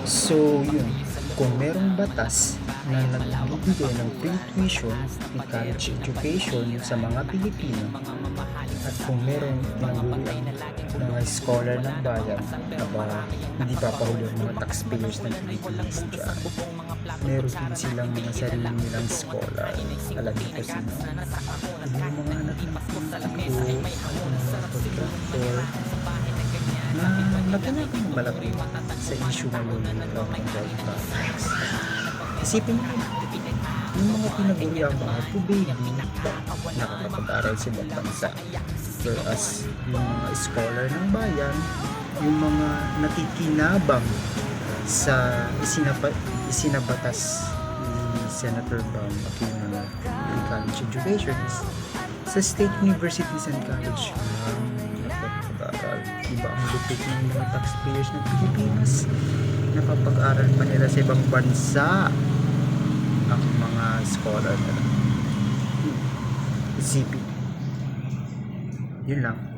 So, yun. Kung merong batas na nagbibigay ng free tuition and college education sa mga Pilipino, at kung merong tinaguriang mga scholar ng bayan, hindi papahuli ang mga taxpayers ng Pilipinas dyan. Meron din silang mga sarili nilang scholar. Alam niyo po sino? Yung mga anak ng mga contractor na naganapin ng malaki sa issue ngayon ng drug traffics. Isipin mo, yung mga pinaguri ang mga tubig, nakakapag-aral sa ibang bansa. Whereas yung mga scholar ng bayan, yung mga nakikinabang sa isinabatas ni Senator Bam Aquino na free college education sa state universities and college nakapag-aral. Diba ang lupit ng mga taxpayers ng Pilipinas? Napapag-aral pa nila sa ibang bansa ang mga scholar nila. Isipin. Yun lang.